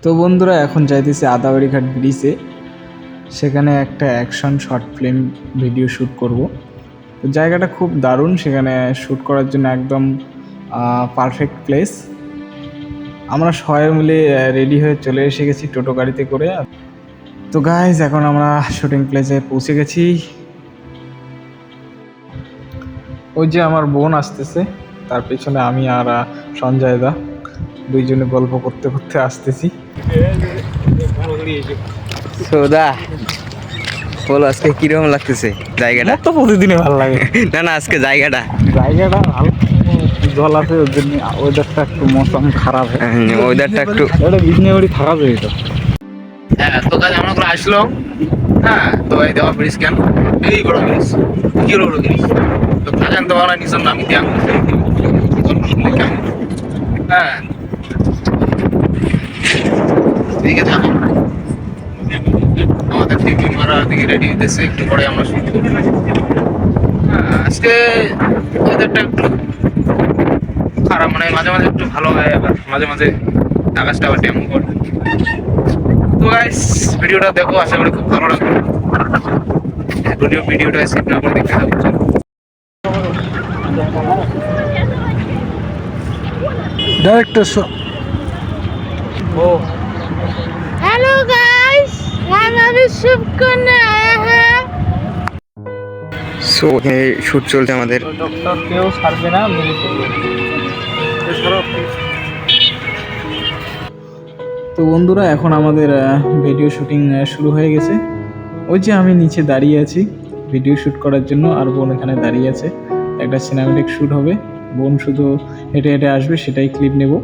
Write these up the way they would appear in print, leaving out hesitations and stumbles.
তো বন্ধুরা এখন যাইতেছি আদাবাড়িঘাট ব্রিজে, সেখানে একটা action short film video shoot করব। তো জায়গাটা খুব দারুণ, সেখানে শ্যুট করার জন্য একদম পারফেক্ট প্লেস। আমরা সবাই মিলে রেডি হয়ে চলে এসে গেছি টোটো গাড়িতে করে। তো গাইজ এখন আমরা শুটিং প্লেসে পৌঁছে গেছি। ওই যে আমার বোন আসতেছে, তার পেছনে আমি আর সঞ্জয় দা দুইজনে গল্প করতে করতে আসতেছি। সৌদা বলো, আজকে কিরকম লাগতেছে জায়গাটা? তো প্রতিদিনই ভালো লাগে। না আজকে জায়গাটা ভালো জল আছে, ওর জন্য ওয়েদারটা একটু মৌসুম খারাপ। ওয়েদারটা একটু বিজনেবাড়ি থাকা যায় তো। হ্যাঁ, তো কাজ আমরা করে আসলাম। হ্যাঁ, তো এই দেওয়া ব্রিজ কেন এই বড় ব্রিজ, কি বড় ব্রিজ তো খাজান তো আমরা নিজের নামই দেওয়া। হ্যাঁ, দিকে থাকো, আমাদের টিম মেম্বাররা দিকে রেডি হইতেছে, একটু পরে আমরা শুট করব। আজকে ওয়েদারটা একটু খারাপ, মানে মাঝে মাঝে একটু ভালো হয়, আবার মাঝে মাঝে আকাশটা আবার ড্যাম করে। তো গাইস ভিডিওটা দেখো, আশা করি খুব ভালো লাগবে। ভিডিওটা স্কিপ না করে দেখতে থাকো। डायरेक्टर हेलो गाइस, हम अभी शूट करने आए हैं। সো শুট চলছে আমাদের। ডক্টর কেউ ছাড়বে না, তো বন্ধুরা এখন আমাদের ভিডিও শুটিং শুরু হয়ে গেছে। ওই যে আমি নিচে দাঁড়িয়ে আছি ভিডিও শ্যুট করার জন্য, আর বোন এখানে দাঁড়িয়ে আছে। একটা সিনেমেটিক শ্যুট হবে, বোন শুধু হেঁটে হেঁটে আসবে, সেটাই ক্লিপ নেব।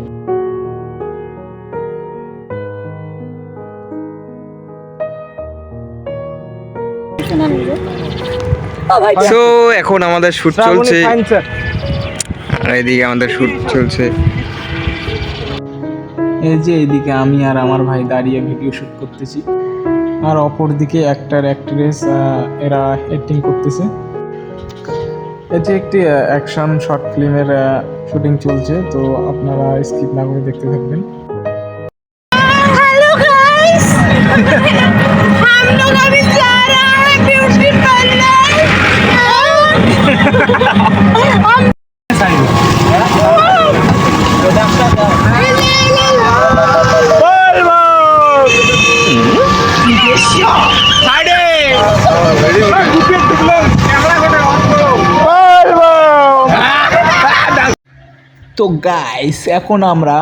সো এখন আমাদের শুট চলছে, আর এদিকে আমাদের শুট চলছে। এই যে এইদিকে আমি আর আমার ভাই দাঁড়িয়ে ভিডিও শ্যুট করতেছি, আর অপর দিকে অ্যাক্টর অ্যাক্ট্রেস এরা অ্যাক্টিং করতেছে। এই যে একটি অ্যাকশন শর্ট ফিল্মের শুটিং চলছে, তো আপনারা স্কিপ না করে দেখতে থাকবেন। हेलो गाइस, हम लोग अभी जा रहे हैं ब्यूटी पार्लर। তো গাইস এখন আমরা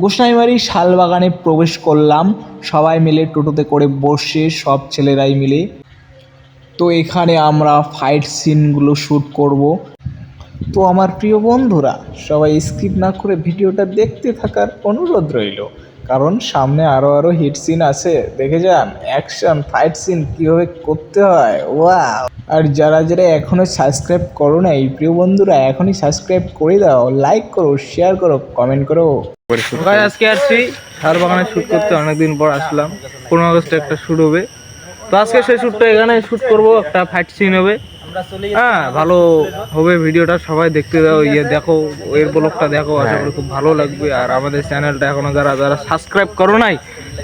গোসাইমারি শালবাগানে প্রবেশ করলাম, সবাই মিলে টোটোতে করে বসে, সব ছেলেরাই মিলে। তো এখানে আমরা ফাইট সিনগুলো শ্যুট করব। তো আমার প্রিয় বন্ধুরা, সবাই স্কিপ না করে ভিডিওটা দেখতে থাকার অনুরোধ রইল, কারণ সামনে আরও হিট সিন আছে, দেখে যান অ্যাকশন ফাইট সিন কীভাবে করতে হয়। ওয়াও! আর যারা যারা এখনও সাবস্ক্রাইব করো না, এই প্রিয় বন্ধুরা এখনই সাবস্ক্রাইব করে দাও, লাইক করো, শেয়ার করো, কমেন্ট করো। আজকে আসছি শালবাগানে শ্যুট করতে, অনেকদিন পর আসলাম। 15 আগস্টে একটা শ্যুট হবে, তো আজকে সেই শ্যুটটা এখানে শ্যুট করব, একটা ফাইট সিন হবে। হ্যাঁ, ভালো হবে ভিডিওটা, সবাই দেখতে দাও, দেখো, এর ব্লগটা দেখো, আশা করি খুব ভালো লাগবে। আর আমাদের চ্যানেলটা এখনো যারা যারা সাবস্ক্রাইব করো নাই,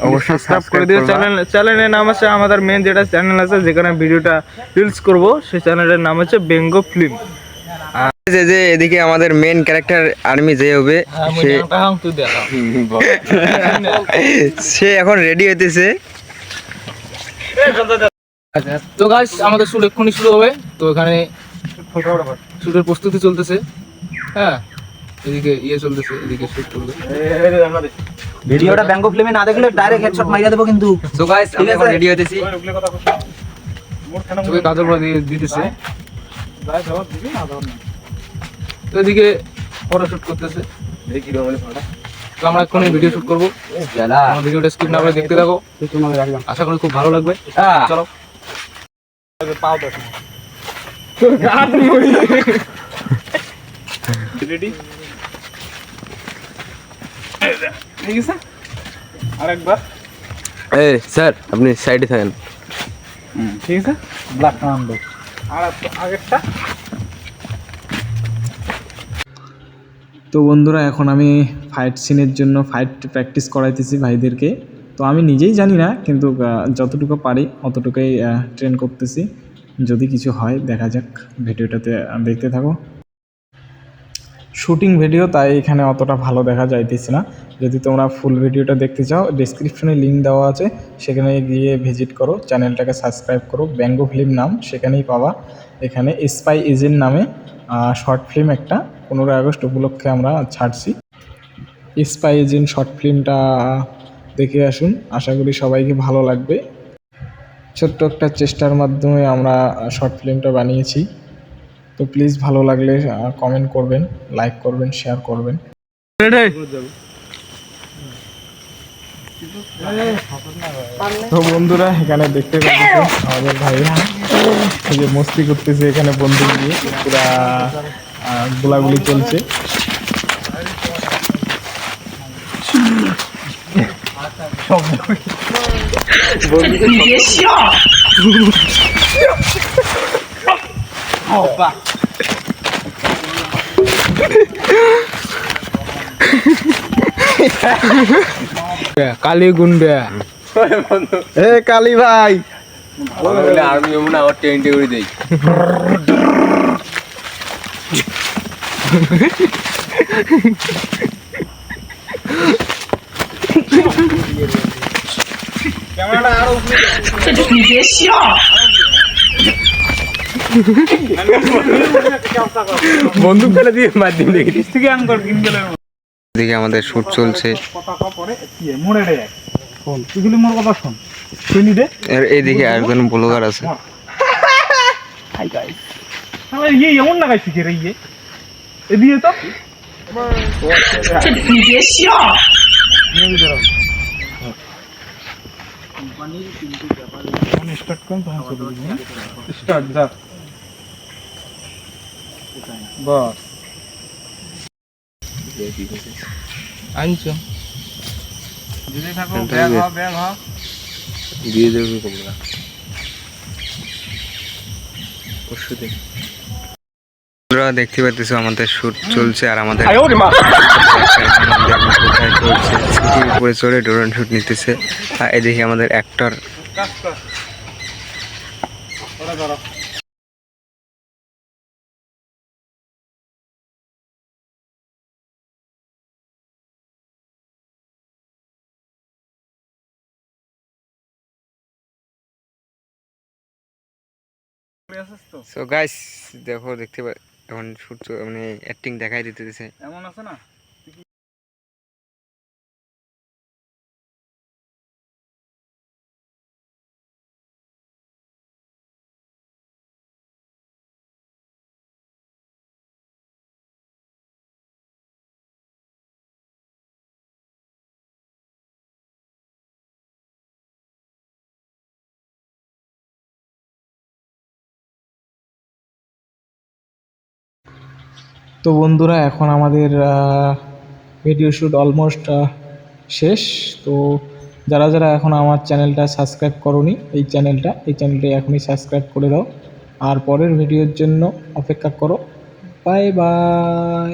অবশ্যই সাবস্ক্রাইব করে দিও। চ্যানেলের নাম আছে, আমাদের মেন যেটা চ্যানেল আছে যেখানে ভিডিওটা রিলস করব, সেই চ্যানেলের নাম হচ্ছে বেঙ্গো ফিল্ম। যে এদিকে আমাদের মেন ক্যারেক্টার আর্মি যে হবে, সে এখন রেডি হইতেছে। তো গাইস আমাদের শুট এক্ষুনি শুরু হবে, তো এখানে শুটের প্রস্তুতি চলতেছে। হ্যাঁ, এদিকে চলতেছে, এদিকে শুট চলবে। ভিডিওটা ব্যাঙ্গো ফিল্মে না দেখলে ডাইরেক্ট হেডশট মাইরা দেবো কিন্তু। সো গাইস আমরা এখন রেডি হইতেছি, সবাই কাজল করে দিতেছে। তো এদিকে ফটো শুট করতেছে, তো আমরা এক্ষুনি ভিডিও শুট করবো। আমার ভিডিওটা স্কিপ না করে দেখতে থাকো, আশা করি খুব ভালো লাগবে। চলো। আরেকবার এই স্যার আপনি সাইডে থাকেন। ঠিক আছে, ব্ল্যাক নাম্বার আর আগেরটা। তো বন্ধুরা এখন আমি ফাইট সিনের জন্য ফাইট প্র্যাকটিস করাইতেছি ভাইদেরকে। তো আমি নিজেই জানি না, কিন্তু যতটুকু পারি অতটুকুই ট্রেন করতেছি। যদি কিছু হয় দেখা যাক, ভিডিওটাতে দেখতে থাকো। শুটিং ভিডিও, তাই এখানে অতটা ভালো দেখা যাইতেছে না। যদি তোমরা ফুল ভিডিওটা দেখতে চাও, ডেসক্রিপশনে লিঙ্ক দেওয়া আছে, সেখানে গিয়ে ভিজিট করো, চ্যানেলটাকে সাবস্ক্রাইব করো। ব্যঙ্গ ফিল্ম নাম, সেখানেই পাবা। এখানে স্পাই এজেন্ট নামে শর্ট ফিল্ম একটা 15 আগস্ট উপলক্ষে আমরা ছাড়ছি। স্পাই এজেন্ট শর্ট ফিল্মটা দেখে আসুন, আশা করি সবাইকে ভালো লাগবে। ছোট্ট একটা চেষ্টার মাধ্যমে আমরা শর্ট ফিল্মটা বানিয়েছি। তো প্লিজ ভালো লাগলে কমেন্ট করবেন, লাইক করবেন, শেয়ার করবেন। তো বন্ধুরা, এখানে দেখতে পাচ্ছেন আমাদের ভাইরা এই যে মস্তি করতেছে, এখানে বন্দুক দিয়ে পুরা গোলাগুলি চলছে। কালী গুন্ডা এ কালী ভাই, আর্মি এমন আমার টেন্টে করে দেই। বন্দুক ফেলে দিয়ে মাধ্যম দেখি থেকে আঙ্কর কিন গেল। এদিকে আমাদের শুট চলছে। আর এইদিকে একজন ব্লগার আছে। এমন লাগাইছি কে রে ইয়ে এদিকে তো স্টার্ট যা বাস আনছো যদি থাকো ব্যাগ হ দিয়ে দেবো তোমরা দেখতে পাচ্ছ আমাদের শুট চলছে, আর আমাদের চলছে সিটির উপরে চড়ে ড্রোন শুট নিতেছে। আর এদিকে আমাদের অ্যাক্টর সো গাইস দেখো, দেখতে এখন শুট মানে অ্যাক্টিং দেখাই দিতেছে। এমন আছে না। তো বন্ধুরা, এখন আমাদের ভিডিও শ্যুট অলমোস্ট শেষ। তো যারা যারা এখন আমার চ্যানেলটা সাবস্ক্রাইব করোনি, এই চ্যানেলটা এখনই সাবস্ক্রাইব করে দাও, আর পরের ভিডিওর জন্য অপেক্ষা করো। Bye bye.